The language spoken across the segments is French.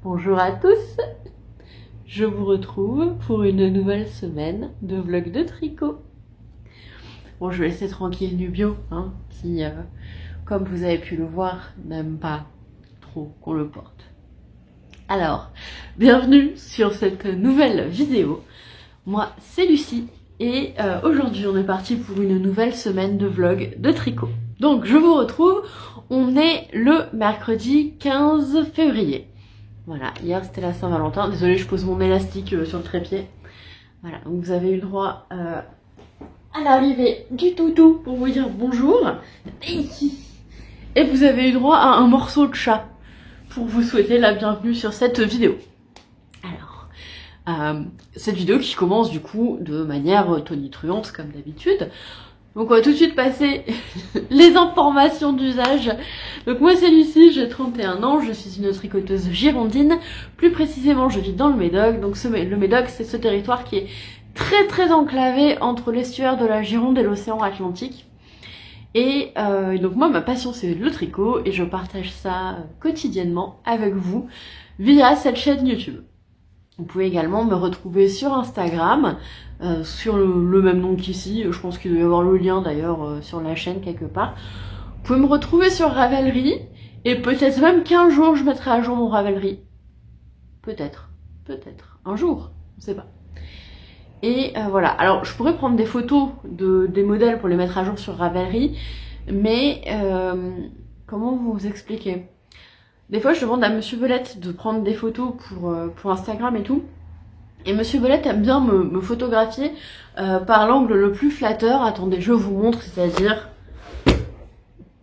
Bonjour à tous, je vous retrouve pour une nouvelle semaine de vlog de tricot. Bon, je vais laisser tranquille Nubio, hein, qui, comme vous avez pu le voir, n'aime pas trop qu'on le porte. Alors, bienvenue sur cette nouvelle vidéo. Moi, c'est Lucie et aujourd'hui, on est parti pour une nouvelle semaine de vlog de tricot. Donc, je vous retrouve, on est le mercredi 15 février. Voilà, hier c'était la Saint-Valentin. Désolée, je pose mon élastique sur le trépied. Voilà, donc vous avez eu le droit à l'arrivée du toutou pour vous dire bonjour. Et vous avez eu droit à un morceau de chat pour vous souhaiter la bienvenue sur cette vidéo. Alors, cette vidéo qui commence du coup de manière tonitruante comme d'habitude. Donc on va tout de suite passer les informations d'usage. Donc moi c'est Lucie, j'ai 31 ans, je suis une tricoteuse girondine. Plus précisément je vis dans le Médoc. Donc le Médoc c'est ce territoire qui est très enclavé entre l'estuaire de la Gironde et l'océan Atlantique. Et donc moi ma passion c'est le tricot et je partage ça quotidiennement avec vous via cette chaîne YouTube. Vous pouvez également me retrouver sur Instagram, sur le même nom qu'ici. Je pense qu'il doit y avoir le lien d'ailleurs sur la chaîne quelque part. Vous pouvez me retrouver sur Ravelry, et peut-être même qu'un jour je mettrai à jour mon Ravelry. Peut-être, un jour, on sait pas. Et voilà, alors je pourrais prendre des photos des modèles pour les mettre à jour sur Ravelry, mais comment vous expliquer ? Des fois, je demande à Monsieur Belette de prendre des photos pour Instagram et tout. Et Monsieur Belette aime bien me photographier par l'angle le plus flatteur. Attendez, je vous montre, c'est-à-dire...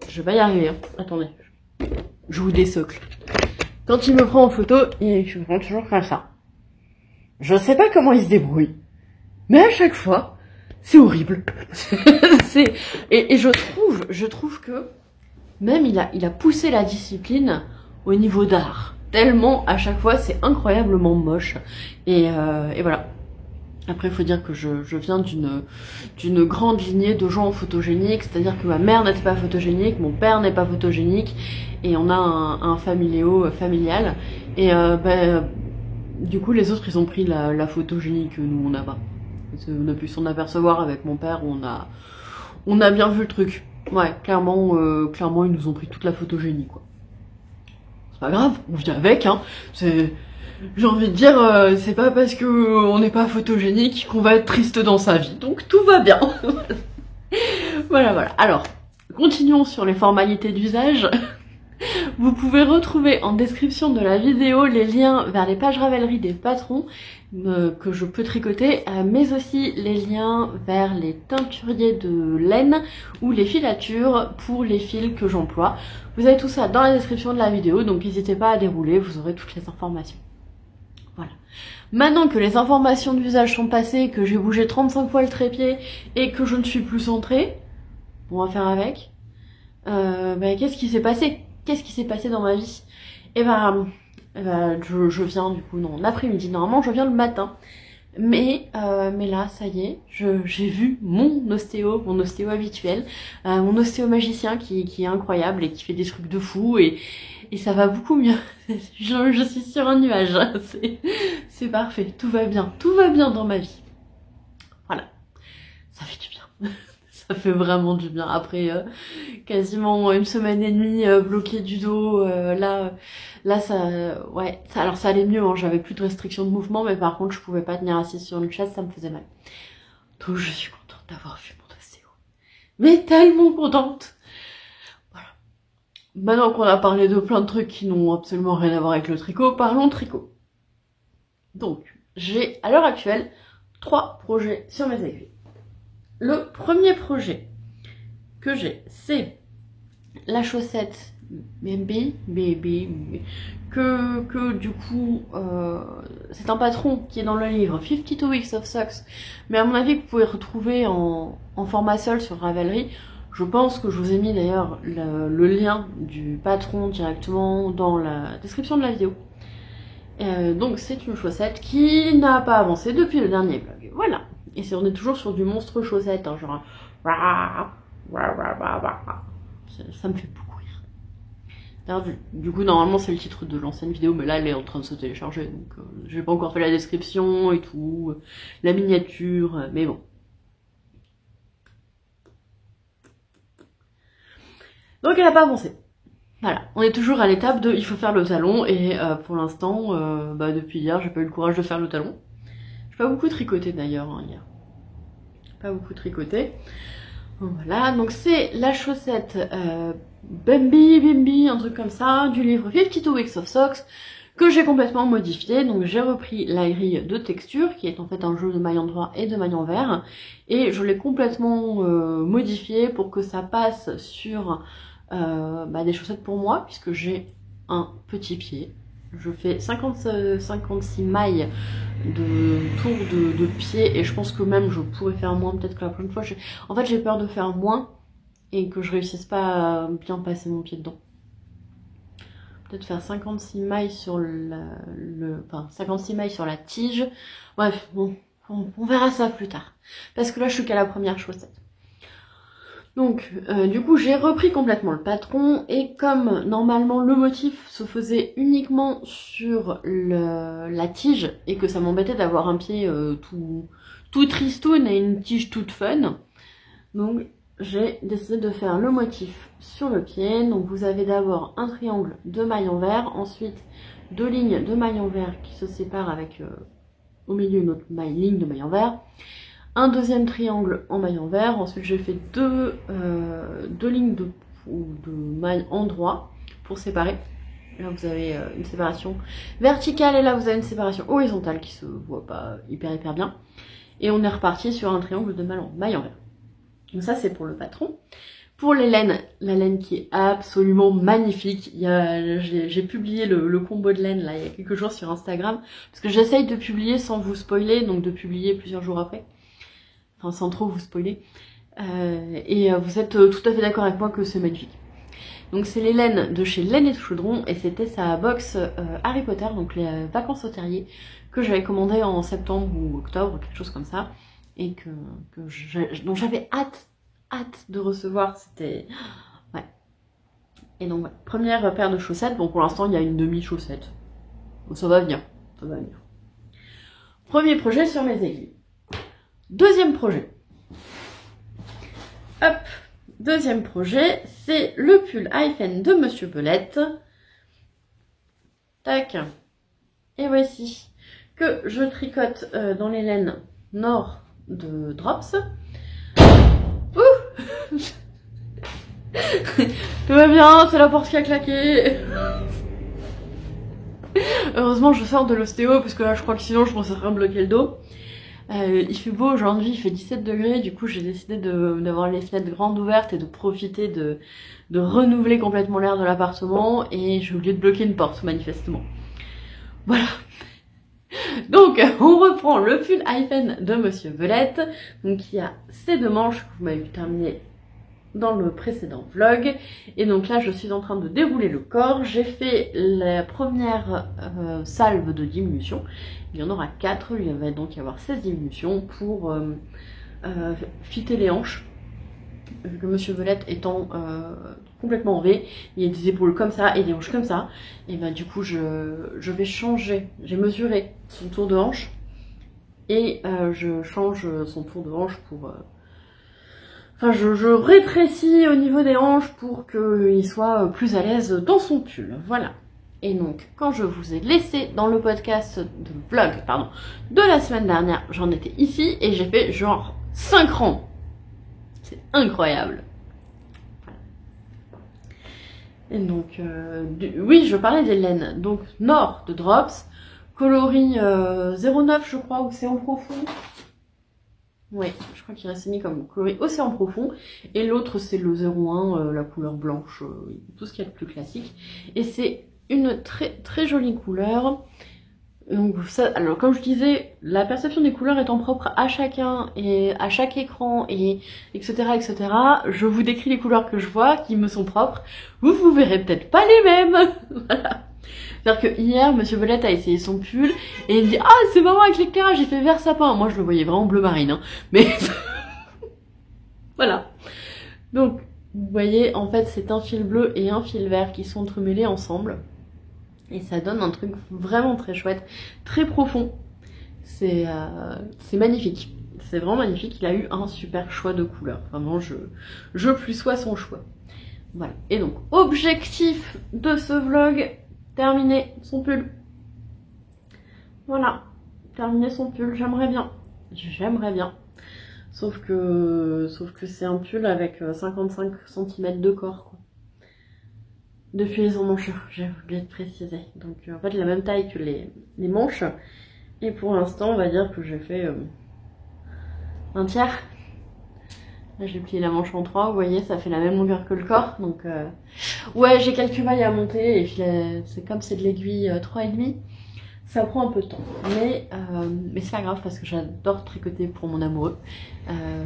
Je vais pas y arriver, hein. Attendez. Je vous désocle. Quand il me prend en photo, il me prend toujours comme ça. Je sais pas comment il se débrouille. Mais à chaque fois, c'est horrible. Et je trouve que même il a poussé la discipline au niveau d'art, tellement à chaque fois c'est incroyablement moche et voilà. Après il faut dire que je viens d'une grande lignée de gens photogéniques, c'est-à-dire que ma mère n'était pas photogénique, mon père n'est pas photogénique et on a un familial et du coup les autres ils ont pris la photogénique que nous on n'a pas. On a pu s'en apercevoir avec mon père, on a bien vu le truc. Ouais, clairement ils nous ont pris toute la photogénie quoi. C'est pas grave, on vit avec, hein. J'ai envie de dire, c'est pas parce que on n'est pas photogénique qu'on va être triste dans sa vie. Donc tout va bien. Voilà. Alors, continuons sur les formalités d'usage. Vous pouvez retrouver en description de la vidéo les liens vers les pages Ravelry des patrons que je peux tricoter, mais aussi les liens vers les teinturiers de laine ou les filatures pour les fils que j'emploie. Vous avez tout ça dans la description de la vidéo, donc n'hésitez pas à dérouler, vous aurez toutes les informations. Voilà. Maintenant que les informations d'usage sont passées, que j'ai bougé 35 fois le trépied et que je ne suis plus centrée, on va faire avec. Qu'est-ce qui s'est passé ? Qu'est-ce qui s'est passé dans ma vie ? Je viens du coup non l'après-midi, normalement je viens le matin. Mais là, ça y est, j'ai vu mon ostéo habituel, mon ostéo magicien qui est incroyable et qui fait des trucs de fou et ça va beaucoup mieux. Je suis sur un nuage, c'est parfait, tout va bien dans ma vie. Voilà, ça fait du bien. Ça fait vraiment du bien. Après quasiment une semaine et demie bloquée du dos, là ça, ouais, alors ça allait mieux, hein, j'avais plus de restrictions de mouvement, mais par contre je pouvais pas tenir assise sur une chaise, ça me faisait mal. Donc je suis contente d'avoir vu mon ostéo. Mais tellement contente. Voilà. Maintenant qu'on a parlé de plein de trucs qui n'ont absolument rien à voir avec le tricot, parlons tricot. Donc, j'ai à l'heure actuelle 3 projets sur mes aiguilles. Le premier projet que j'ai, c'est la chaussette Baby, que du coup, c'est un patron qui est dans le livre 52 Weeks of Socks, mais à mon avis, vous pouvez retrouver en format seul sur Ravelry. Je pense que je vous ai mis d'ailleurs le lien du patron directement dans la description de la vidéo. Donc c'est une chaussette qui n'a pas avancé depuis le dernier vlog. Voilà. Et on est toujours sur du monstre chaussette, hein, genre... Ça me fait beaucoup rire. D'ailleurs, du coup, normalement, c'est le titre de l'ancienne vidéo, mais là, elle est en train de se télécharger, donc j'ai pas encore fait la description et tout, la miniature, mais bon. Donc, elle a pas avancé. Voilà, on est toujours à l'étape de il faut faire le talon, et pour l'instant, depuis hier, j'ai pas eu le courage de faire le talon. J'ai pas beaucoup tricoté d'ailleurs, hein, hier. Pas beaucoup tricoté. Voilà, donc c'est la chaussette Bimbi, un truc comme ça, du livre 52 Weeks of Socks, que j'ai complètement modifié. Donc j'ai repris la grille de texture, qui est en fait un jeu de mailles endroit et de mailles envers, et je l'ai complètement modifié pour que ça passe sur des chaussettes pour moi, puisque j'ai un petit pied. Je fais 56 mailles de tour de pied, et je pense que même je pourrais faire moins, peut-être que la prochaine fois. En fait, j'ai peur de faire moins et que je réussisse pas à bien passer mon pied dedans. Peut-être faire 56 mailles sur 56 mailles sur la tige. Bref, bon, on verra ça plus tard. Parce que là, je suis qu'à la première chaussette. Donc, du coup, j'ai repris complètement le patron, et comme normalement le motif se faisait uniquement sur la tige, et que ça m'embêtait d'avoir un pied tout tristoun et une tige toute fun, donc j'ai décidé de faire le motif sur le pied. Donc vous avez d'abord un triangle de mailles envers, ensuite 2 lignes de mailles envers qui se séparent avec au milieu une autre ligne de mailles envers, un deuxième triangle en maille envers, ensuite j'ai fait deux lignes de mailles en droit pour séparer. Là vous avez une séparation verticale, et là vous avez une séparation horizontale qui se voit pas hyper bien. Et on est reparti sur un triangle de mailles envers. Donc ça c'est pour le patron. Pour les laines, la laine qui est absolument magnifique. J'ai publié le combo de laine là il y a quelques jours sur Instagram, parce que j'essaye de publier sans vous spoiler, donc de publier plusieurs jours après. Enfin, sans trop vous spoiler. Vous êtes tout à fait d'accord avec moi que c'est magnifique. Donc c'est les laines de chez Laine et Chaudron, et c'était sa box Harry Potter, donc les vacances au terrier, que j'avais commandé en septembre ou octobre, quelque chose comme ça, et dont j'avais hâte de recevoir. C'était... Ouais. Et donc, ouais. Première paire de chaussettes. Bon, pour l'instant, il y a une demi-chaussette. Bon, ça va venir. Ça va venir. Premier projet sur mes aiguilles. Deuxième projet. Hop. Deuxième projet, c'est le pull Hyphen de Monsieur Belette. Tac. Et voici que je tricote dans les laines Nord de Drops. Ouh. Tout va bien, c'est la porte qui a claqué. Heureusement, je sors de l'ostéo, parce que là, je crois que sinon, je me serais bloqué le dos. Il fait beau aujourd'hui, il fait 17 degrés, du coup j'ai décidé d'avoir les fenêtres grandes ouvertes et de profiter de renouveler complètement l'air de l'appartement, et j'ai oublié de bloquer une porte manifestement. Voilà. Donc on reprend le pull Hyphen de Monsieur Belette, donc qui a ces deux manches que vous m'avez vu terminer dans le précédent vlog, et donc là je suis en train de dérouler le corps. J'ai fait la première salve de diminution, il y en aura 4, il va donc y avoir 16 diminutions pour fitter les hanches, vu que Monsieur Belette étant complètement en V, il y a des épaules comme ça et des hanches comme ça, et bah du coup je vais changer, j'ai mesuré son tour de hanche, et je change son tour de hanche pour... Enfin, je rétrécis au niveau des hanches pour qu'il soit plus à l'aise dans son pull. Voilà. Et donc, quand je vous ai laissé dans le podcast de vlog, de la semaine dernière, j'en étais ici et j'ai fait genre 5 rangs. C'est incroyable. Voilà. Et donc, oui, je parlais des laines. Donc, Nord de Drops, coloris 09, je crois, Océan Profond. Ouais, je crois qu'il reste mis comme coloris Océan Profond, et l'autre c'est le 01, la couleur blanche, tout ce qu'il y a de plus classique, et c'est une très jolie couleur. Donc ça, alors comme je disais, la perception des couleurs étant propre à chacun et à chaque écran, et etc. Je vous décris les couleurs que je vois, qui me sont propres. Vous verrez peut-être pas les mêmes. Voilà. C'est-à-dire que hier, Monsieur Belette a essayé son pull, et il me dit « Ah, c'est marrant avec l'éclairage, j'ai fait vert sapin ». Moi, je le voyais vraiment bleu marine, hein. Mais voilà. Donc, Vous voyez, en fait, c'est un fil bleu et un fil vert qui sont entremêlés ensemble. Et ça donne un truc vraiment très chouette, très profond. C'est magnifique. C'est vraiment magnifique. Il a eu un super choix de couleurs. Vraiment, je plus sois son choix. Voilà. Et donc, objectif de ce vlog, terminer son pull. Voilà. Terminer son pull, j'aimerais bien. J'aimerais bien. Sauf que c'est un pull avec 55 cm de corps, quoi. Depuis les emmanchures, j'ai oublié de préciser. Donc en fait la même taille que les manches. Et pour l'instant on va dire que j'ai fait un tiers. Là j'ai plié la manche en 3, vous voyez, ça fait la même longueur que le corps. Donc ouais, j'ai quelques mailles à monter et puis c'est comme c'est de l'aiguille 3,5. Ça prend un peu de temps, mais c'est pas grave parce que j'adore tricoter pour mon amoureux.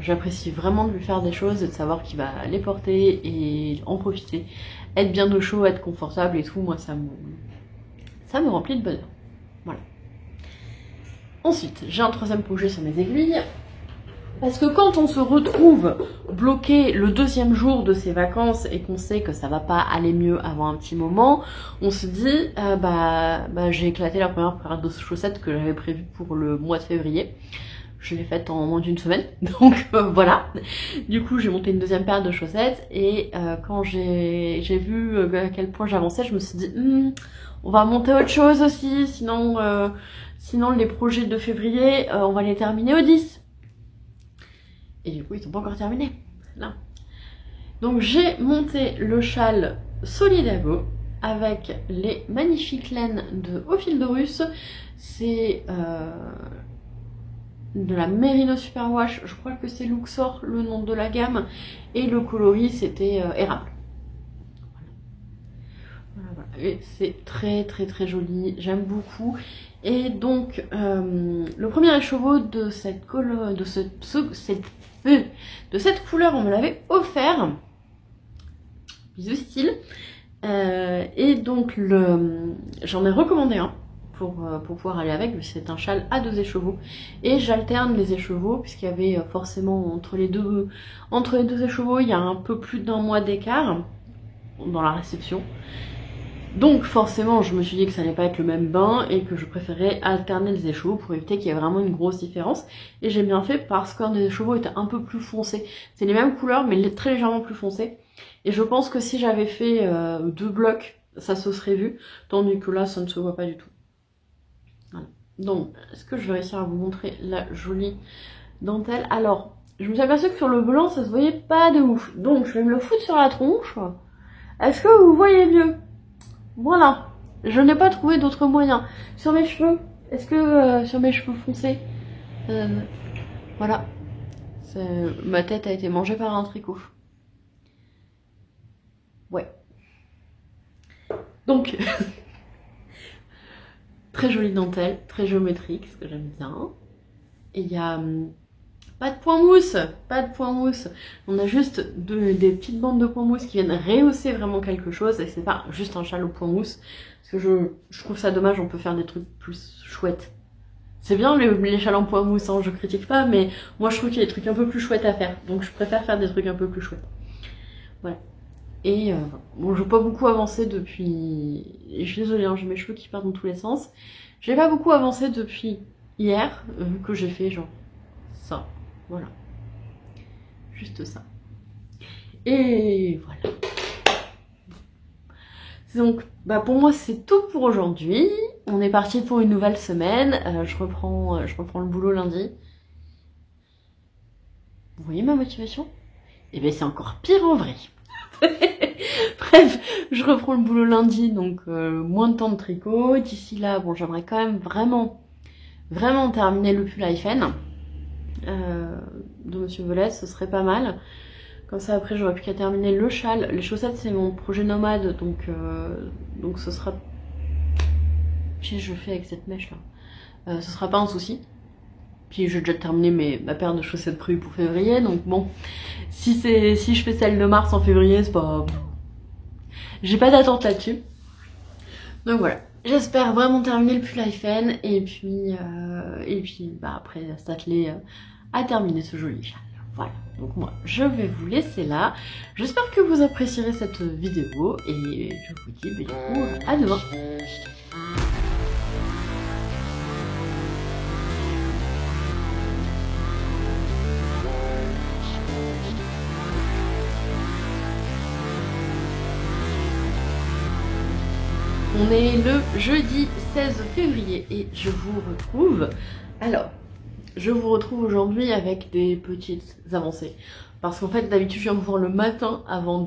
J'apprécie vraiment de lui faire des choses et de savoir qu'il va les porter et en profiter. Être bien au chaud, être confortable et tout, moi ça me remplit de bonheur. Voilà. Ensuite, j'ai un troisième projet sur mes aiguilles. Parce que quand on se retrouve bloqué le deuxième jour de ses vacances et qu'on sait que ça va pas aller mieux avant un petit moment, on se dit j'ai éclaté la première paire de chaussettes que j'avais prévue pour le mois de février. Je l'ai faite en moins d'une semaine, donc voilà. Du coup j'ai monté une deuxième paire de chaussettes et quand j'ai vu à quel point j'avançais, je me suis dit on va monter autre chose aussi, sinon les projets de février on va les terminer au 10. Et du coup, ils sont pas encore terminés. Là. Donc, j'ai monté le châle Solidago avec les magnifiques laines de Au fil de Russe. C'est de la Merino Superwash. Je crois que c'est Luxor, le nom de la gamme. Et le coloris, c'était érable. Voilà. Et c'est très très très joli. J'aime beaucoup. Et donc, le premier écheveau de cette couleur, de cette couleur, on me l'avait offert. Bisous style. Et donc j'en ai recommandé un pour pouvoir aller avec. C'est un châle à 2 écheveaux. Et j'alterne les écheveaux puisqu'il y avait forcément entre les deux écheveaux, il y a un peu plus d'1 mois d'écart dans la réception. Donc forcément je me suis dit que ça allait pas être le même bain et que je préférais alterner les écheveaux pour éviter qu'il y ait vraiment une grosse différence. Et j'ai bien fait parce qu'un des écheveaux était un peu plus foncé. C'est les mêmes couleurs mais très légèrement plus foncé. Et je pense que si j'avais fait 2 blocs, ça se serait vu. Tandis que là ça ne se voit pas du tout. Voilà. Donc est-ce que je vais réussir à vous montrer la jolie dentelle? Alors je me suis aperçue que sur le blanc ça se voyait pas de ouf. Donc je vais me le foutre sur la tronche. Est-ce que vous voyez mieux? Voilà, je n'ai pas trouvé d'autre moyen. Sur mes cheveux, est-ce que sur mes cheveux foncés, voilà, ma tête a été mangée par un tricot. Ouais. Donc, très jolie dentelle, très géométrique, ce que j'aime bien. Et il y a pas de point mousse, pas de point mousse. On a juste des petites bandes de point mousse qui viennent rehausser vraiment quelque chose. Et c'est pas juste un châle au point mousse. Parce que je trouve ça dommage, on peut faire des trucs plus chouettes. C'est bien les châles en point mousse, hein, je critique pas, mais moi je trouve qu'il y a des trucs un peu plus chouettes à faire. Donc je préfère faire des trucs un peu plus chouettes. Voilà. Et bon, je n'ai pas beaucoup avancé depuis... Je suis désolée, hein, j'ai mes cheveux qui partent dans tous les sens. J'ai pas beaucoup avancé depuis hier, vu que j'ai fait genre ça. Voilà. Juste ça. Et voilà. Donc, pour moi, c'est tout pour aujourd'hui. On est parti pour une nouvelle semaine. Je reprends le boulot lundi. Vous voyez ma motivation? Eh bien, c'est encore pire en vrai. Bref, je reprends le boulot lundi, donc moins de temps de tricot. D'ici là, bon, j'aimerais quand même vraiment terminer le pull Hyphen de Monsieur Velez, ce serait pas mal. Comme ça, après, j'aurais plus qu'à terminer le châle. Les chaussettes, c'est mon projet nomade, donc ce sera... Puis je fais avec cette mèche là. Ce sera pas un souci. Puis j'ai déjà terminé ma paire de chaussettes prévues pour février, donc bon, si je fais celle de mars en février, c'est pas... J'ai pas d'attente là-dessus. Donc voilà, j'espère vraiment terminer le pull Hyphen, et puis après s'atteler à terminer ce joli châle. Voilà, donc moi je vais vous laisser là. J'espère que vous apprécierez cette vidéo et je vous dis du coup à demain. On est le jeudi 16 février et je vous retrouve. Alors, je vous retrouve aujourd'hui avec des petites avancées. Parce qu'en fait, d'habitude, je viens vous voir le matin avant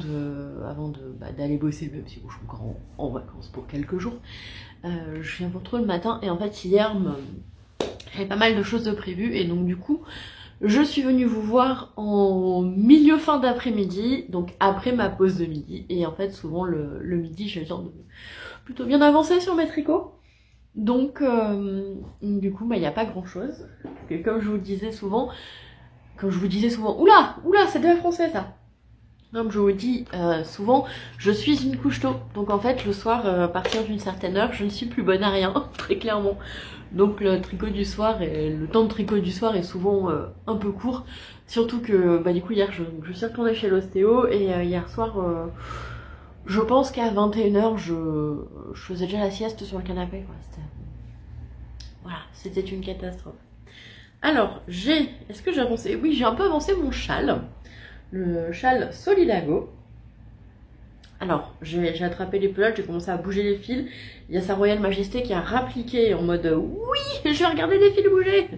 d'aller bosser, même si je suis encore en vacances pour quelques jours. Je viens vous retrouver le matin et en fait, hier, j'avais pas mal de choses de prévues et donc du coup, je suis venue vous voir en milieu fin d'après-midi, donc après ma pause de midi. Et en fait, souvent le midi, j'ai le temps de plutôt bien avancer sur mes tricots. Donc, du coup, il n'y a pas grand chose. Comme je vous disais souvent, oula, c'est de la français ça. Comme je vous dis souvent, je suis une couche tôt. Donc en fait, le soir, à partir d'une certaine heure, je ne suis plus bonne à rien, très clairement. Donc le tricot du soir et le temps de tricot du soir est souvent un peu court. Surtout que, du coup, hier, je suis retournée chez l'ostéo et hier soir, je pense qu'à 21h, je faisais déjà la sieste sur le canapé. Voilà, c'était une catastrophe. Alors, est-ce que j'ai avancé? Oui, j'ai un peu avancé mon châle. Le châle Solidago. Alors, j'ai attrapé les pelages, j'ai commencé à bouger les fils. Il y a sa Royale Majesté qui a rappliqué en mode oui, je vais regarder les fils bouger.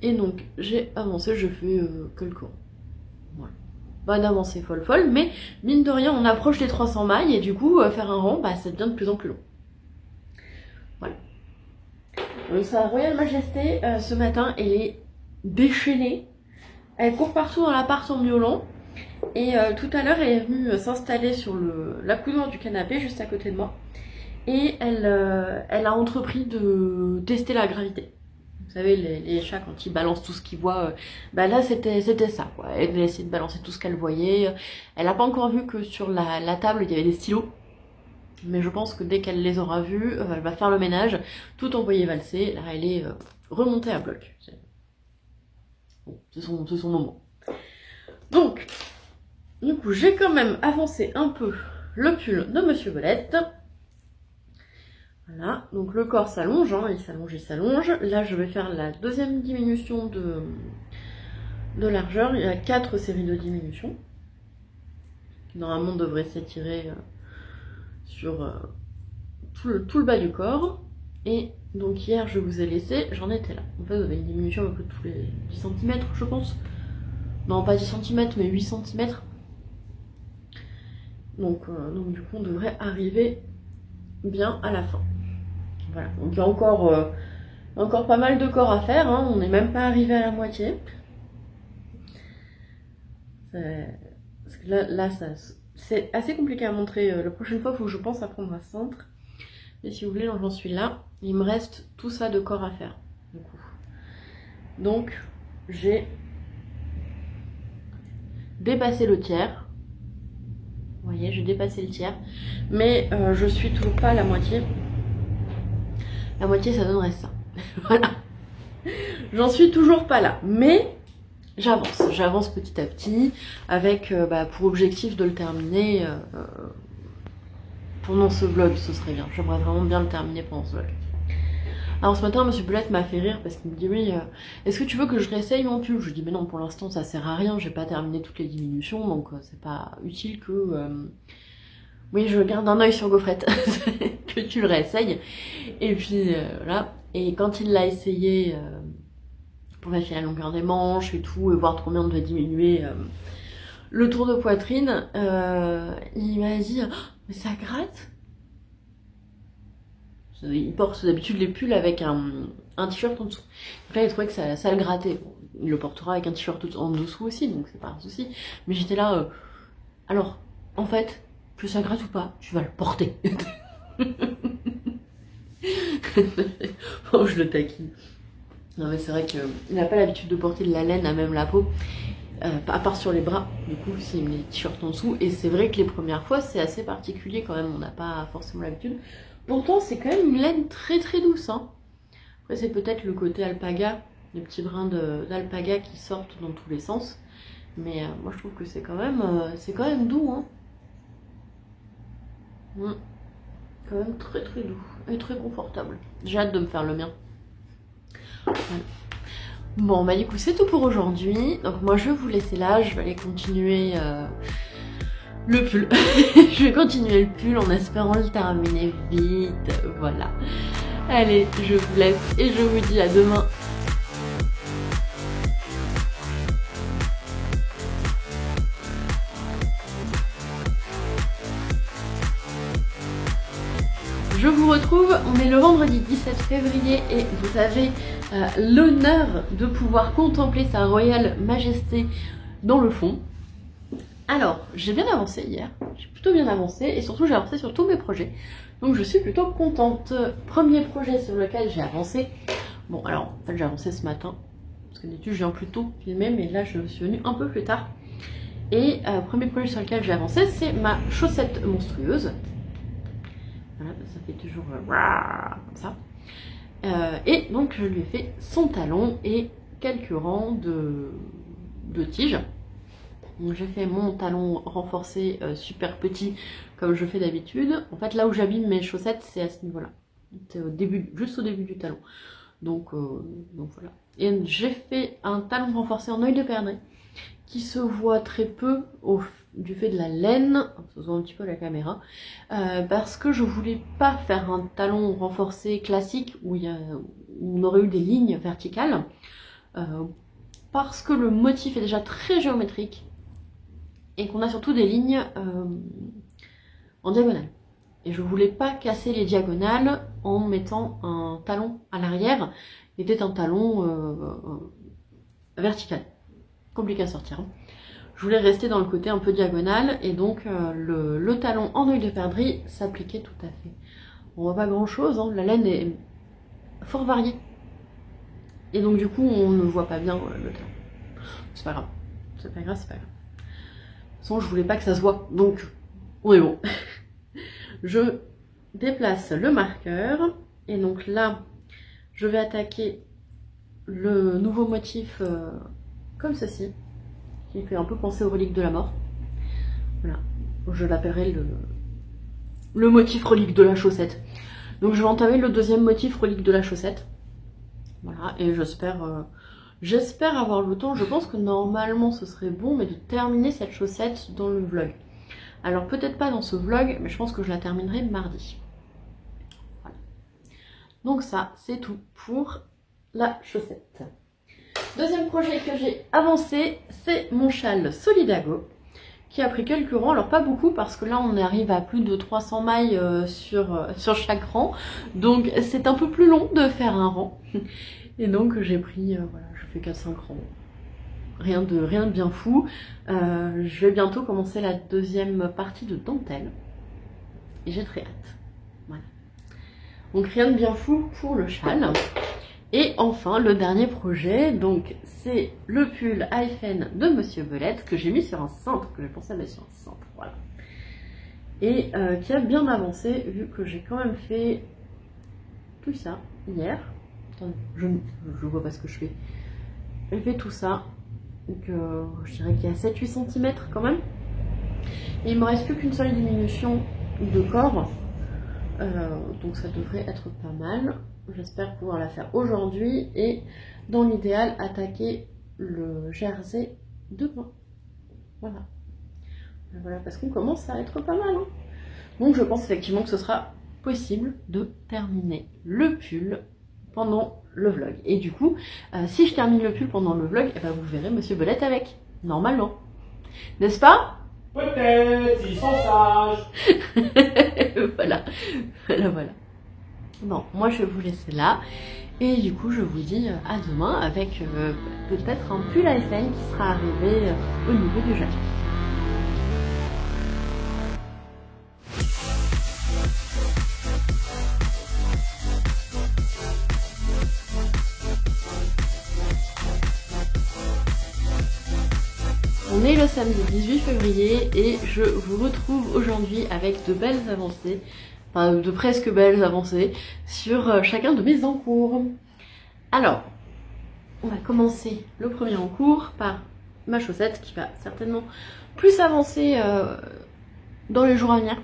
Et donc, j'ai avancé, je fais quelques rangs. Voilà. Pas d'avancée folle, mais mine de rien, on approche les 300 mailles et du coup, faire un rang, ça devient de plus en plus long. Voilà. Donc, sa Royale Majesté, ce matin, elle est déchaînée. Elle court partout dans l'appart en miaulant. Et tout à l'heure, elle est venue s'installer sur la coudoir du canapé, juste à côté de moi. Et elle a entrepris de tester la gravité. Vous savez, les chats, quand ils balancent tout ce qu'ils voient, là, c'était ça, quoi. Elle a essayé de balancer tout ce qu'elle voyait. Elle n'a pas encore vu que sur la table, il y avait des stylos. Mais je pense que dès qu'elle les aura vus, elle va faire le ménage, tout envoyer valser. Là, elle est remontée à bloc. Bon, c'est son moment. Donc, du coup, j'ai quand même avancé un peu le pull de Monsieur Belette. Voilà, donc le corps s'allonge, hein, il s'allonge. Là, je vais faire la deuxième diminution de largeur. Il y a 4 séries de diminution. Normalement, on devrait s'étirer sur tout le bas du corps. Et donc hier, je vous ai laissé, j'en étais là. En fait, vous avez une diminution à peu près tous les 10 cm, je pense. Non, pas 10 cm, mais 8 cm. Donc du coup, on devrait arriver bien à la fin. Voilà, donc il y a encore pas mal de corps à faire, hein. On n'est même pas arrivé à la moitié. Parce que là c'est assez compliqué à montrer. La prochaine fois, il faut que je pense à prendre un cintre. Mais si vous voulez, j'en suis là. Il me reste tout ça de corps à faire. Du coup. Donc, j'ai dépassé le tiers. Vous voyez, j'ai dépassé le tiers. Mais je suis toujours pas à la moitié. La moitié, ça donnerait ça. Voilà. J'en suis toujours pas là. Mais j'avance petit à petit. Avec pour objectif de le terminer pendant ce vlog. Ce serait bien. J'aimerais vraiment bien le terminer pendant ce vlog. Alors ce matin, Monsieur Belette m'a fait rire parce qu'il me dit oui, est-ce que tu veux que je réessaye mon pull? Je lui dis mais non, pour l'instant ça sert à rien, j'ai pas terminé toutes les diminutions, donc c'est pas utile que oui, je garde un œil sur Gaufrette, que tu le réessayes. Et puis voilà. Et quand il l'a essayé pour vérifier la longueur des manches et tout, et voir combien on devait diminuer le tour de poitrine, il m'a dit mais ça gratte. Il porte d'habitude les pulls avec un t-shirt en dessous. Donc là, il trouvait que ça le grattait. Bon, il le portera avec un t-shirt en dessous aussi, donc c'est pas un souci. Mais j'étais là, alors, en fait, que ça gratte ou pas, tu vas le porter. Bon, je le taquine. Non mais c'est vrai qu'il n'a pas l'habitude de porter de la laine à même la peau. À part sur les bras, du coup, c'est mes t-shirts en dessous. Et c'est vrai que les premières fois, c'est assez particulier quand même, on n'a pas forcément l'habitude. Pourtant, c'est quand même une laine très très douce. Hein. Après, c'est peut-être le côté alpaga des petits brins d'alpaga qui sortent dans tous les sens. Mais moi je trouve que c'est quand même doux, hein. Quand même très très doux et très confortable. J'ai hâte de me faire le mien. Voilà. Bon bah du coup c'est tout pour aujourd'hui. Donc moi je vais vous laisser là, je vais aller continuer le pull. Je vais continuer le pull en espérant le terminer vite. Voilà. Allez, je vous laisse et je vous dis à demain. Je vous retrouve, on est le vendredi 17 février et vous avez l'honneur de pouvoir contempler sa royale majesté dans le fond. Alors, j'ai bien avancé hier, j'ai plutôt bien avancé et surtout j'ai avancé sur tous mes projets. Donc je suis plutôt contente. Premier projet sur lequel j'ai avancé. Bon alors, en fait j'ai avancé ce matin, parce que d'habitude je viens plus tôt filmer, mais là je suis venue un peu plus tard. Et premier projet sur lequel j'ai avancé, c'est ma chaussette monstrueuse. Voilà, ça fait toujours comme ça. Et donc je lui ai fait son talon et quelques rangs de tiges. Donc j'ai fait mon talon renforcé super petit comme je fais d'habitude. En fait là où j'abîme mes chaussettes c'est à ce niveau là. C'est juste au début du talon. Donc voilà. Et j'ai fait un talon renforcé en œil de perdrix qui se voit très peu du fait de la laine, ça se voit un petit peu à la caméra, parce que je voulais pas faire un talon renforcé classique où on aurait eu des lignes verticales, parce que le motif est déjà très géométrique et qu'on a surtout des lignes en diagonale. Et je voulais pas casser les diagonales en mettant un talon à l'arrière, qui était un talon vertical. Compliqué à sortir. Je voulais rester dans le côté un peu diagonal et donc le talon en œil de perdrix s'appliquait tout à fait. On voit pas grand chose, hein. La laine est fort variée. Et donc du coup on ne voit pas bien le talon. C'est pas grave. C'est pas grave, c'est pas grave. De toute façon je voulais pas que ça se voit, donc on est bon. Je déplace le marqueur et donc là je vais attaquer le nouveau motif comme ceci, qui fait un peu penser aux reliques de la mort. Voilà, je l'appellerai le motif relique de la chaussette. Donc je vais entamer le deuxième motif relique de la chaussette. Voilà, et j'espère avoir le temps. Je pense que normalement ce serait bon, mais de terminer cette chaussette dans le vlog. Alors peut-être pas dans ce vlog, mais je pense que je la terminerai mardi. Voilà. Donc ça, c'est tout pour la chaussette. Deuxième projet que j'ai avancé, c'est mon châle Solidago, qui a pris quelques rangs, alors pas beaucoup parce que là on arrive à plus de 300 mailles sur chaque rang, donc c'est un peu plus long de faire un rang. Et donc j'ai pris, voilà, je fais 4-5 rangs, rien de bien fou. Je vais bientôt commencer la deuxième partie de dentelle, et j'ai très hâte. Voilà. Donc rien de bien fou pour le châle. Et enfin, le dernier projet, donc c'est le pull Hyphen de Monsieur Belette que j'ai mis sur un cintre, que j'ai pensé à mettre sur un cintre, voilà. Et qui a bien avancé, vu que j'ai quand même fait tout ça hier. Attendez, je vois pas ce que je fais. J'ai fait tout ça, donc je dirais qu'il y a 7-8 cm quand même. Et il me reste plus qu'une seule diminution de corps, donc ça devrait être pas mal. J'espère pouvoir la faire aujourd'hui et dans l'idéal attaquer le jersey demain. Voilà. Voilà, parce qu'on commence à être pas mal. Hein. Donc je pense effectivement que ce sera possible de terminer le pull pendant le vlog. Et du coup, si je termine le pull pendant le vlog, eh ben vous verrez Monsieur Belette avec. Normalement. N'est-ce pas? Peut-être, ils sont sages. Voilà. Voilà. Bon, moi je vais vous laisser là. Et du coup, je vous dis à demain avec peut-être un pull AFN qui sera arrivé au niveau du jacket. On est le samedi 18 février et je vous retrouve aujourd'hui avec de belles avancées, enfin de presque belles avancées sur chacun de mes encours. Alors, on va commencer le premier en cours par ma chaussette qui va certainement plus avancer dans les jours à venir.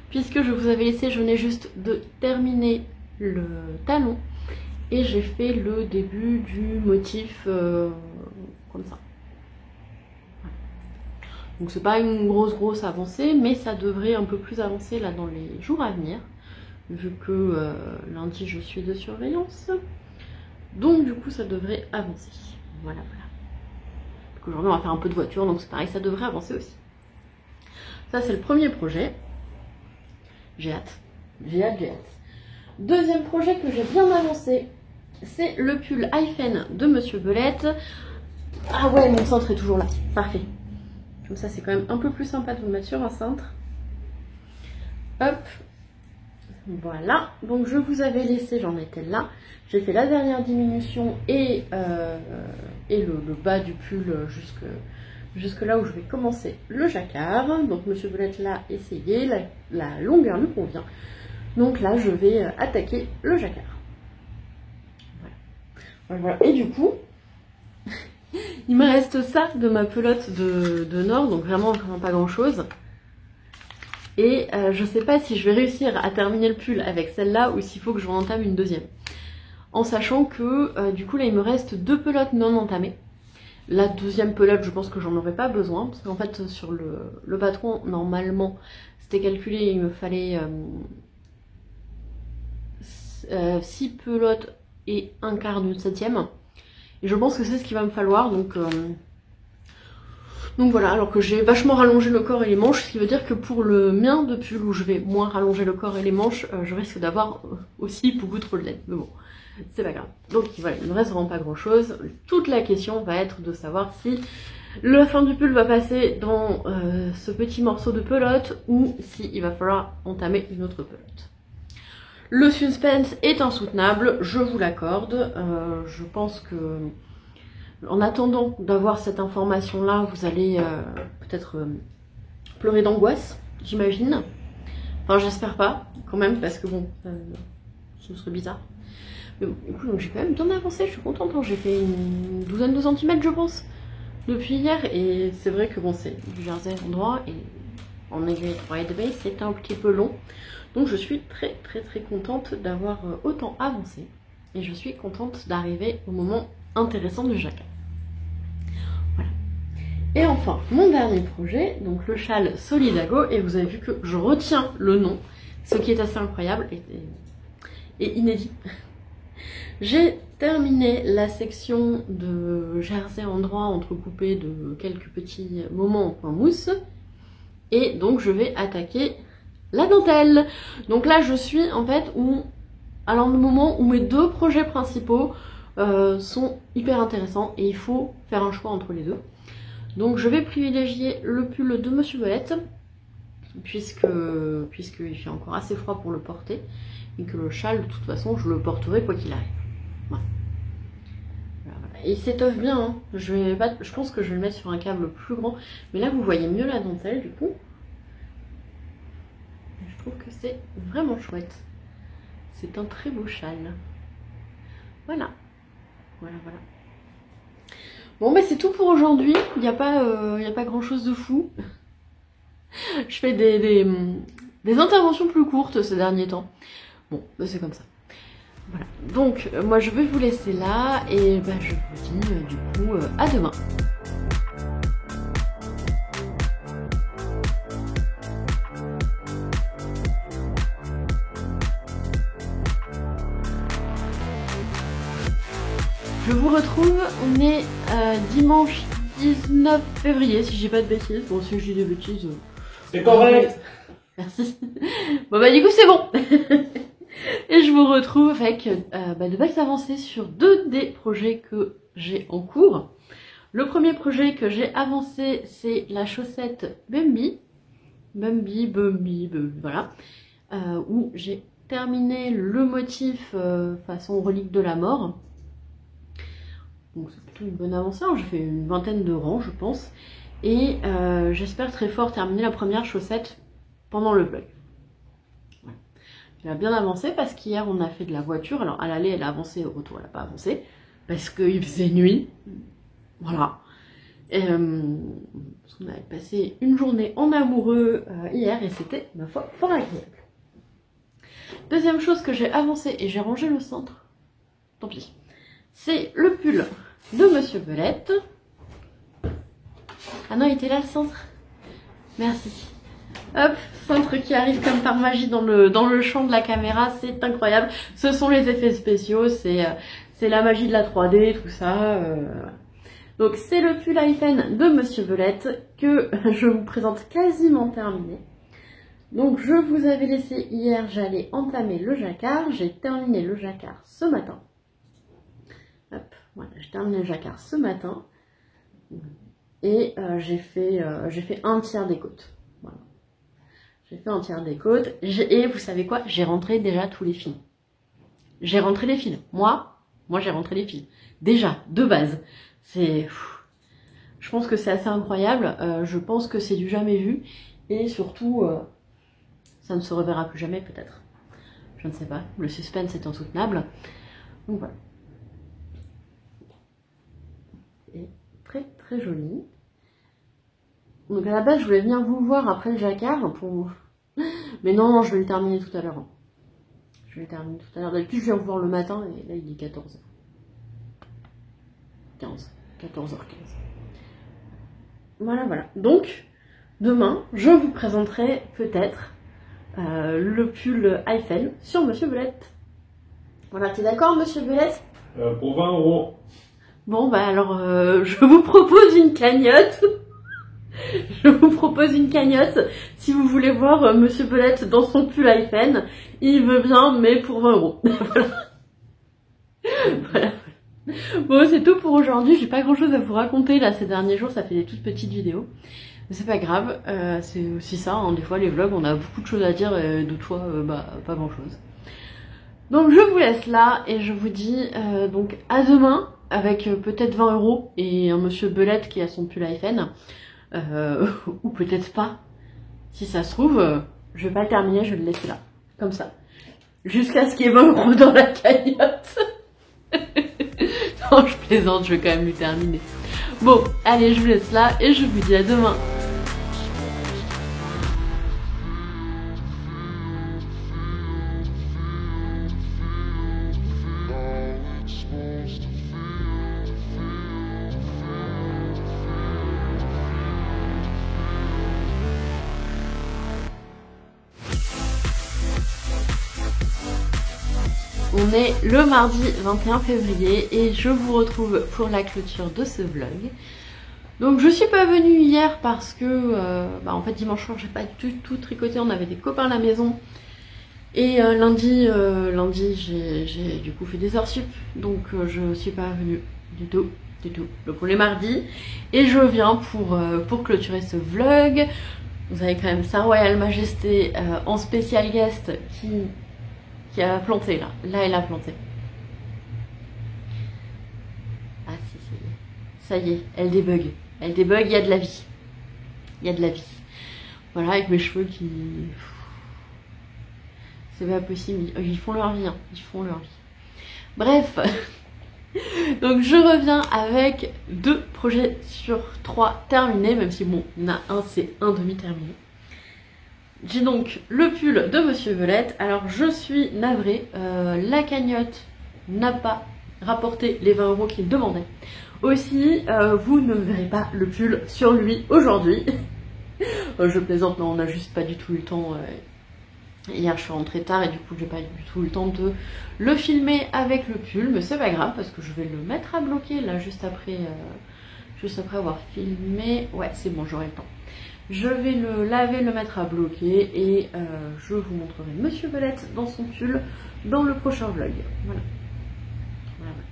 Puisque je vous avais laissé, je venais juste de terminer le talon et j'ai fait le début du motif comme ça. Donc c'est pas une grosse avancée, mais ça devrait un peu plus avancer là dans les jours à venir, vu que lundi je suis de surveillance. Donc du coup ça devrait avancer. Voilà. Aujourd'hui on va faire un peu de voiture, donc c'est pareil, ça devrait avancer aussi. Ça c'est le premier projet. J'ai hâte. Deuxième projet que j'ai bien avancé, c'est le pull Hyphen de Monsieur Belette. Ah ouais, mon cintre est toujours là. Parfait. Comme ça, c'est quand même un peu plus sympa de vous mettre sur un cintre. Hop. Voilà. Donc, je vous avais laissé, j'en étais là. J'ai fait la dernière diminution et le bas du pull jusque là où je vais commencer le jacquard. Donc Monsieur Belette l'a essayé, la longueur lui convient. Donc là je vais attaquer le jacquard. Voilà. Et du coup, il me reste ça de ma pelote de Nord, donc vraiment pas grand chose. Et je sais pas si je vais réussir à terminer le pull avec celle-là ou s'il faut que je entame une deuxième. En sachant que du coup là il me reste 2 pelotes non entamées. La deuxième pelote, je pense que j'en aurais pas besoin, parce qu'en fait, sur le patron, normalement, c'était calculé, il me fallait 6 pelotes et un quart d'une septième. Et je pense que c'est ce qu'il va me falloir, donc voilà, alors que j'ai vachement rallongé le corps et les manches, ce qui veut dire que pour le mien de pull, où je vais moins rallonger le corps et les manches, je risque d'avoir aussi beaucoup trop de laine, mais bon. C'est pas grave. Donc voilà, il ne reste vraiment pas grand chose. Toute la question va être de savoir si la fin du pull va passer dans ce petit morceau de pelote ou s'il va falloir entamer une autre pelote. Le suspense est insoutenable, je vous l'accorde. Je pense que en attendant d'avoir cette information là, vous allez peut-être pleurer d'angoisse, j'imagine. Enfin j'espère pas quand même parce que bon, ce serait bizarre. Mais bon, écoute, donc j'ai quand même bien avancé, je suis contente, hein. J'ai fait une douzaine de centimètres je pense, depuis hier, et c'est vrai que bon, c'est du jersey endroit, et en aiguille 3,5 c'est un petit peu long, donc je suis très contente d'avoir autant avancé, et je suis contente d'arriver au moment intéressant du jacquard. Voilà. Et enfin, mon dernier projet, donc le châle Solidago, et vous avez vu que je retiens le nom, ce qui est assez incroyable et inédit. J'ai terminé la section de jersey endroit entrecoupé de quelques petits moments en point mousse. Et donc je vais attaquer la dentelle. Donc là je suis en fait à le moment où mes 2 projets principaux sont hyper intéressants. Et il faut faire un choix entre les deux. Donc je vais privilégier le pull de Monsieur Belette. Puisqu'il fait encore assez froid pour le porter. Et que le châle de toute façon je le porterai quoi qu'il arrive. Voilà. Et il s'étoffe bien, hein. Je pense que je vais le mettre sur un câble plus grand, mais là vous voyez mieux la dentelle du coup. Je trouve que c'est vraiment chouette. C'est un très beau châle. Voilà. Bon bah c'est tout pour aujourd'hui. Il n'y a pas grand chose de fou. Je fais des interventions plus courtes ces derniers temps. Bon, bah c'est comme ça. Voilà, donc moi je vais vous laisser là et bah, je vous dis du coup à demain. Je vous retrouve, on est dimanche 19 février si j'ai pas de bêtises. Bon si je dis des bêtises... C'est correct. Merci. Bon bah du coup c'est bon. Et je vous retrouve avec de belles avancées sur 2 des projets que j'ai en cours. Le premier projet que j'ai avancé, c'est la chaussette Bumby, voilà, où j'ai terminé le motif façon relique de la mort. Donc c'est plutôt une bonne avancée, hein. J'ai fait une vingtaine de rangs, je pense. Et j'espère très fort terminer la première chaussette pendant le vlog. Elle a bien avancé parce qu'hier on a fait de la voiture. Alors à l'aller elle a avancé, au retour elle n'a pas avancé. parce qu'il faisait nuit. Voilà. On avait passé une journée en amoureux hier et c'était, ma foi, fort agréable. Deuxième chose que j'ai avancé et j'ai rangé le centre, tant pis, c'est le pull de Monsieur Belette. Ah non, il était là le centre. Merci. Hop, centre qui arrive comme par magie dans le champ de la caméra, c'est incroyable. Ce sont les effets spéciaux, c'est la magie de la 3D, tout ça. Donc c'est le pull Hyphen de Monsieur Belette que je vous présente quasiment terminé. Donc je vous avais laissé hier, j'allais entamer le jacquard, j'ai terminé le jacquard ce matin. Hop, voilà, j'ai terminé le jacquard ce matin. Et j'ai fait un tiers des côtes. Voilà. J'ai fait un tiers des côtes. Et vous savez quoi? J'ai rentré déjà tous les fils. J'ai rentré les fils. Moi j'ai rentré les fils. Déjà, de base. Je pense que c'est assez incroyable. Je pense que c'est du jamais vu. Et surtout, ça ne se reverra plus jamais peut-être. Je ne sais pas. Le suspense est insoutenable. Donc voilà. Et très très joli. Donc à la base, je voulais venir vous voir après le jacquard pour... Mais non, je vais le terminer tout à l'heure. Je vais le terminer tout à l'heure. D'habitude, je viens vous voir le matin et là, il est 14h. 14h15. Voilà, voilà. Donc, demain, je vous présenterai peut-être le pull Eiffel sur Monsieur Belette. Voilà, t'es d'accord, Monsieur Belette? Pour 20 €. Bon, bah alors, je vous propose une cagnotte. Je vous propose une cagnotte. Si vous voulez voir Monsieur Belette dans son pull Eiffel, il veut bien, mais pour 20 €. Voilà. Voilà. Bon, c'est tout pour aujourd'hui. J'ai pas grand chose à vous raconter là ces derniers jours. Ça fait des toutes petites vidéos. Mais c'est pas grave. C'est aussi ça. Hein. Des fois, les vlogs, on a beaucoup de choses à dire et d'autres fois, bah, pas grand chose. Donc, je vous laisse là et je vous dis donc à demain avec peut-être 20 € et un Monsieur Belette qui a son pull Eiffel. Ou peut-être pas. Si ça se trouve, je vais pas le terminer, je vais le laisser là. Comme ça. Jusqu'à ce qu'il y ait 20 € dans la cagnotte. Non, je plaisante, je vais quand même le terminer. Bon, allez, je vous laisse là et je vous dis à demain. On est le mardi 21 février et je vous retrouve pour la clôture de ce vlog. Donc je suis pas venue hier parce que en fait dimanche soir j'ai pas du tout tricoté, on avait des copains à la maison. Et lundi j'ai du coup fait des heures sup, donc je suis pas venue du tout. Donc on est mardi et je viens pour clôturer ce vlog. Vous avez quand même Sa Royale Majesté en spécial guest qui a planté là. Là, elle a planté. Ah si, ça y est, elle débug. Elle débug, il y a de la vie. Il y a de la vie. Voilà, avec mes cheveux qui... C'est pas possible. Ils font leur vie, hein. Ils font leur vie. Bref. Donc je reviens avec 2 projets sur 3 terminés, même si bon, il y en a un, c'est un demi-terminé. J'ai donc le pull de Monsieur Belette. Alors je suis navrée, la cagnotte n'a pas rapporté les 20 € qu'il demandait. Aussi, vous ne verrez pas le pull sur lui aujourd'hui. Je plaisante, non, on n'a juste pas du tout eu le temps. Hier je suis rentrée tard et du coup j'ai pas du tout eu le temps de le filmer avec le pull. Mais c'est pas grave parce que je vais le mettre à bloquer là juste après avoir filmé. Ouais, c'est bon, j'aurai le temps. Je vais le laver, le mettre à bloquer et je vous montrerai Monsieur Belette dans son pull dans le prochain vlog. Voilà.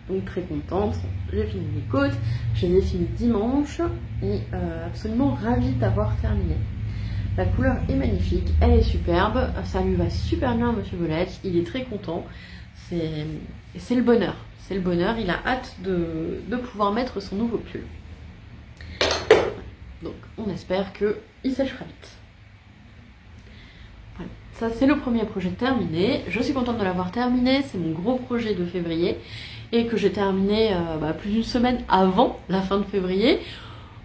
Donc très contente, j'ai fini les côtes, je les ai fini dimanche et absolument ravie d'avoir terminé. La couleur est magnifique, elle est superbe, ça lui va super bien à Monsieur Belette, il est très content, c'est le bonheur, il a hâte de pouvoir mettre son nouveau pull. Donc on espère qu'il sèchera vite. Voilà. ça c'est le premier projet terminé. Je suis contente de l'avoir terminé, c'est mon gros projet de février et que j'ai terminé plus d'une semaine avant la fin de février.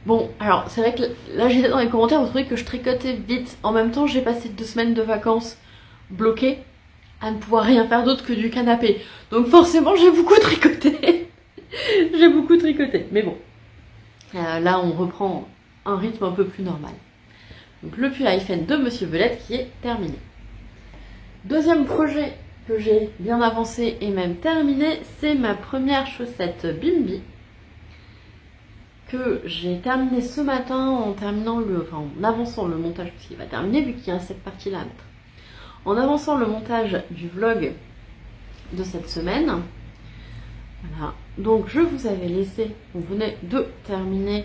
Bon, alors c'est vrai que là j'étais dans les commentaires, vous trouvez que je tricotais vite. En même temps, j'ai passé 2 semaines de vacances bloquées à ne pouvoir rien faire d'autre que du canapé. Donc forcément, j'ai beaucoup tricoté. J'ai beaucoup tricoté. Mais bon, là on reprend un rythme un peu plus normal. Donc le pull Eiffel de Monsieur Belette qui est terminé. Deuxième projet que j'ai bien avancé et même terminé, c'est ma première chaussette Bimbi que j'ai terminé ce matin en avançant le montage, parce qu'il va terminer vu qu'il y a cette partie-là à mettre. En avançant le montage du vlog de cette semaine. Voilà. Donc je vous avais laissé, on venait de terminer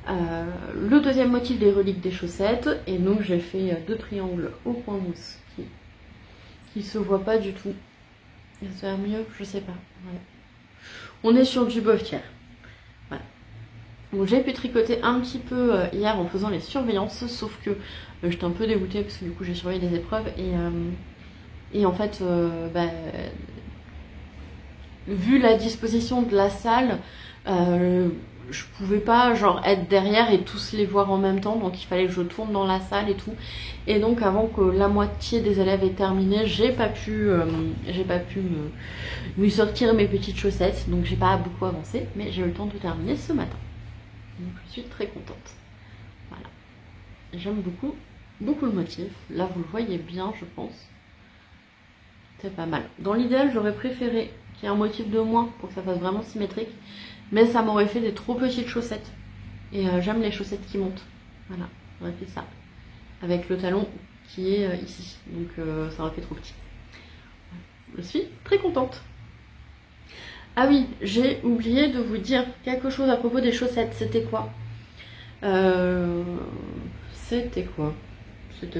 le deuxième motif des reliques des chaussettes. Et donc j'ai fait 2 triangles au point mousse qui se voient pas du tout. Ça va mieux, je sais pas. Voilà. On est sur du bof tiers. Voilà. Donc j'ai pu tricoter un petit peu hier en faisant les surveillances, sauf que j'étais un peu dégoûtée parce que du coup j'ai surveillé des épreuves et en fait vu la disposition de la salle, je pouvais pas genre être derrière et tous les voir en même temps, donc il fallait que je tourne dans la salle et tout. Et donc avant que la moitié des élèves aient terminé, j'ai pas pu me sortir mes petites chaussettes, donc j'ai pas beaucoup avancé, mais j'ai eu le temps de terminer ce matin. Donc je suis très contente. Voilà. J'aime beaucoup le motif. Là vous le voyez bien, je pense. C'est pas mal. Dans l'idéal, j'aurais préféré qu'il y ait un motif de moins pour que ça fasse vraiment symétrique. Mais ça m'aurait fait des trop petites chaussettes. Et j'aime les chaussettes qui montent. Voilà, j'aurais fait ça. Avec le talon qui est ici. Donc ça aurait fait trop petit. Je suis très contente. Ah oui, j'ai oublié de vous dire quelque chose à propos des chaussettes. C'était quoi? C'était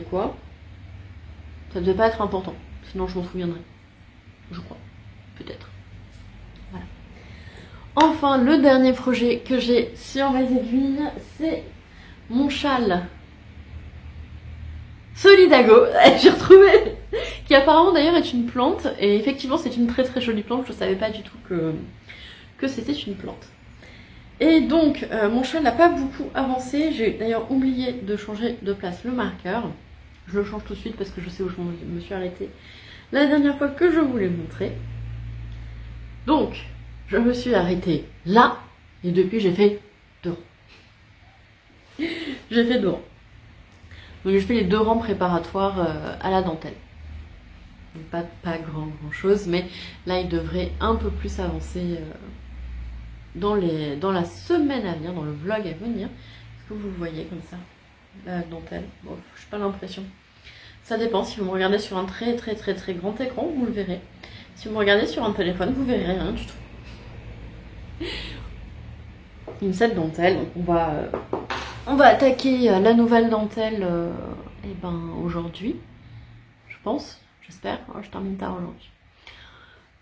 quoi? Ça devait pas être important. Sinon je m'en souviendrai. Je crois. Peut-être. Voilà. Enfin, le dernier projet que j'ai sur mes aiguilles, c'est mon châle Solidago. J'ai retrouvé, qui apparemment d'ailleurs est une plante. Et effectivement, c'est une très très jolie plante. Je ne savais pas du tout que c'était une plante. Et donc, mon châle n'a pas beaucoup avancé. J'ai d'ailleurs oublié de changer de place le marqueur. Je le change tout de suite parce que je sais où je me suis arrêtée la dernière fois que je vous l'ai montré. Donc, je me suis arrêtée là, et depuis j'ai fait 2 rangs. J'ai fait 2 rangs. Donc j'ai fait les 2 rangs préparatoires à la dentelle. Donc, pas grand chose, mais là il devrait un peu plus avancer dans la semaine à venir, dans le vlog à venir. Est-ce que vous le voyez comme ça, la dentelle? Bon, je n'ai pas l'impression. Ça dépend, si vous me regardez sur un très très très très grand écran, vous le verrez. Si vous me regardez sur un téléphone, vous verrez rien du tout. Cette dentelle, donc on va attaquer la nouvelle dentelle aujourd'hui, je pense, j'espère. Oh, je termine tard aujourd'hui.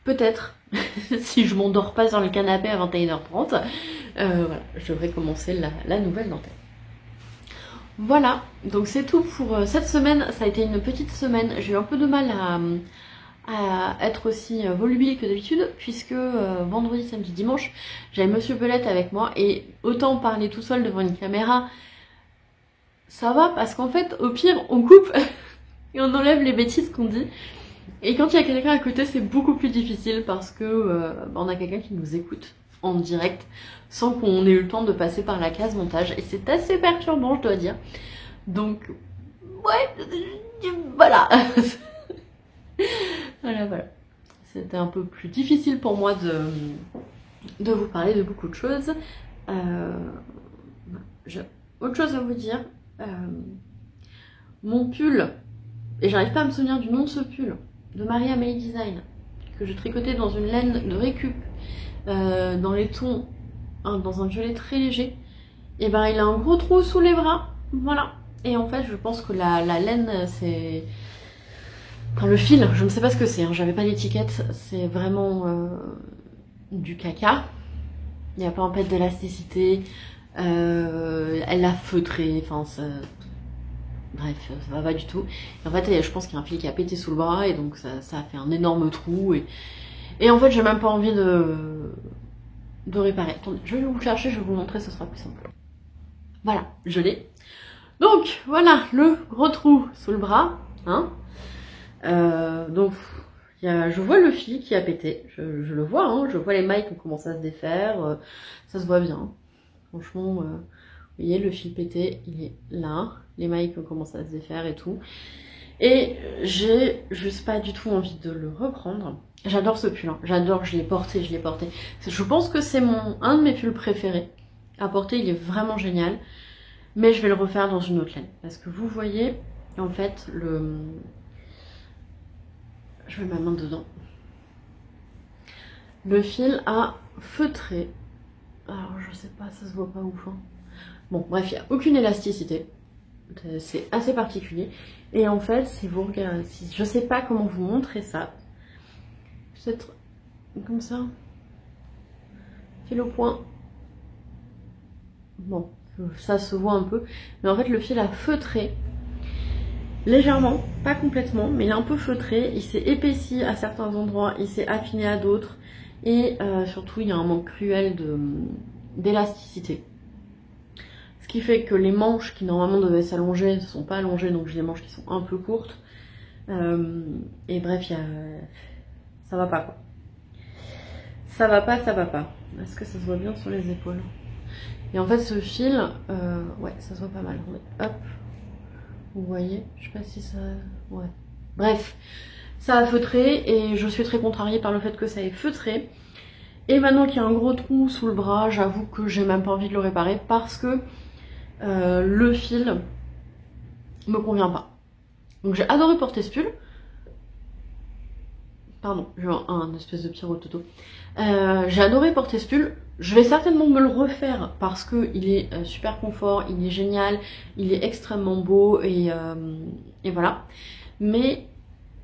Peut-être, si je m'endors pas sur le canapé à 21h30, voilà, je devrais commencer la nouvelle dentelle. Voilà, donc c'est tout pour cette semaine. Ça a été une petite semaine. J'ai eu un peu de mal à être aussi volubile que d'habitude, puisque vendredi, samedi, dimanche, j'avais Monsieur Belette avec moi, et autant parler tout seul devant une caméra, ça va, parce qu'en fait, au pire, on coupe et on enlève les bêtises qu'on dit. Et quand il y a quelqu'un à côté, c'est beaucoup plus difficile, parce que on a quelqu'un qui nous écoute en direct, sans qu'on ait eu le temps de passer par la case montage, et c'est assez perturbant, je dois dire. Donc, ouais, voilà. Voilà. C'était un peu plus difficile pour moi de vous parler de beaucoup de choses. J'ai autre chose à vous dire. Mon pull, et j'arrive pas à me souvenir du nom de ce pull, de Maria May Design, que j'ai tricoté dans une laine de récup, dans les tons, dans un violet très léger. Et ben il a un gros trou sous les bras, voilà. Et en fait je pense que la laine c'est... Enfin, le fil, je ne sais pas ce que c'est, j'avais pas l'étiquette, c'est vraiment du caca. Il n'y a pas un pet d'élasticité, elle a feutré, enfin bref, ça va pas du tout. Et en fait, je pense qu'il y a un fil qui a pété sous le bras et donc ça a fait un énorme trou. Et en fait, j'ai même pas envie de réparer. Attendez, je vais vous le chercher, je vais vous montrer, ce sera plus simple. Voilà, je l'ai. Donc, voilà, le gros trou sous le bras. Hein. Donc, je vois le fil qui a pété. Je le vois, hein, je vois les mailles qui ont commencé à se défaire. Ça se voit bien. Franchement, vous voyez, le fil pété, il est là. Les mailles qui ont commencé à se défaire et tout. Et j'ai juste pas du tout envie de le reprendre. J'adore ce pull, hein. J'adore, je l'ai porté. Je pense que c'est un de mes pulls préférés à porter, il est vraiment génial. Mais je vais le refaire dans une autre laine. Parce que vous voyez, en fait, je mets ma main dedans. Le fil a feutré. Alors, je sais pas, ça se voit pas ouf. Hein. Bon, bref, il n'y a aucune élasticité. C'est assez particulier. Et en fait, si vous regardez, je sais pas comment vous montrer ça. Peut-être comme ça. Fil au point. Bon, ça se voit un peu. Mais en fait, le fil a feutré. Légèrement, pas complètement, mais il est un peu feutré. Il s'est épaissi à certains endroits, il s'est affiné à d'autres. Et surtout, il y a un manque cruel d'élasticité. Ce qui fait que les manches qui normalement devaient s'allonger ne sont pas allongées, donc j'ai des manches qui sont un peu courtes. Et bref, ça va pas quoi. Ça va pas. Est-ce que ça se voit bien sur les épaules? Et en fait, ce fil, ouais, ça se voit pas mal. Hop, vous voyez, je sais pas si ça... Ouais. Bref, ça a feutré et je suis très contrariée par le fait que ça ait feutré. Et maintenant qu'il y a un gros trou sous le bras, j'avoue que j'ai même pas envie de le réparer parce que le fil me convient pas. Donc j'ai adoré porter ce pull. Pardon, j'ai un espèce de petit rototo. J'ai adoré porter ce pull. Je vais certainement me le refaire parce que il est super confort, il est génial, il est extrêmement beau et voilà. Mais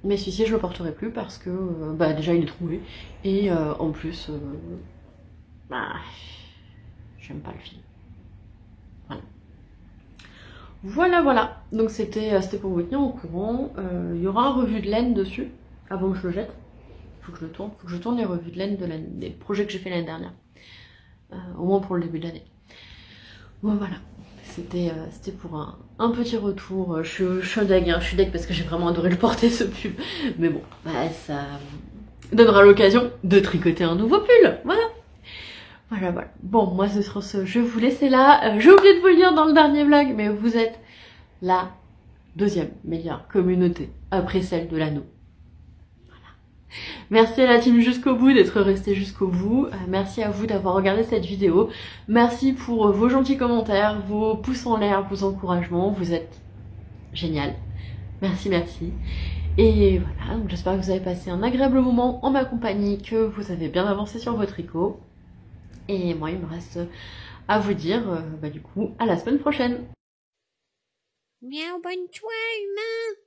celui-ci je le porterai plus parce que déjà il est trouvé et en plus j'aime pas le fil. Voilà. Donc c'était pour vous tenir au courant. Il y aura un revue de laine dessus avant que je le jette. Faut que je tourne les revues de laine des projets que j'ai fait l'année dernière. Au moins pour le début de l'année. Bon voilà. C'était pour un petit retour. Je suis deg, hein. Je suis deg parce que j'ai vraiment adoré le porter ce pull. Mais bon, ça donnera l'occasion de tricoter un nouveau pull. Voilà. Bon, moi ce sera ce. Je vais vous laisser là. J'ai oublié de vous le dire dans le dernier vlog, mais vous êtes la deuxième meilleure communauté après celle de l'anneau. Merci à la team jusqu'au bout d'être resté jusqu'au bout. Merci à vous d'avoir regardé cette vidéo. Merci pour vos gentils commentaires, vos pouces en l'air, vos encouragements. Vous êtes génial. Merci. Et voilà, donc j'espère que vous avez passé un agréable moment en ma compagnie, que vous avez bien avancé sur votre tricot. Et moi, il me reste à vous dire, du coup, à la semaine prochaine. Miaou, bonne soirée, humain.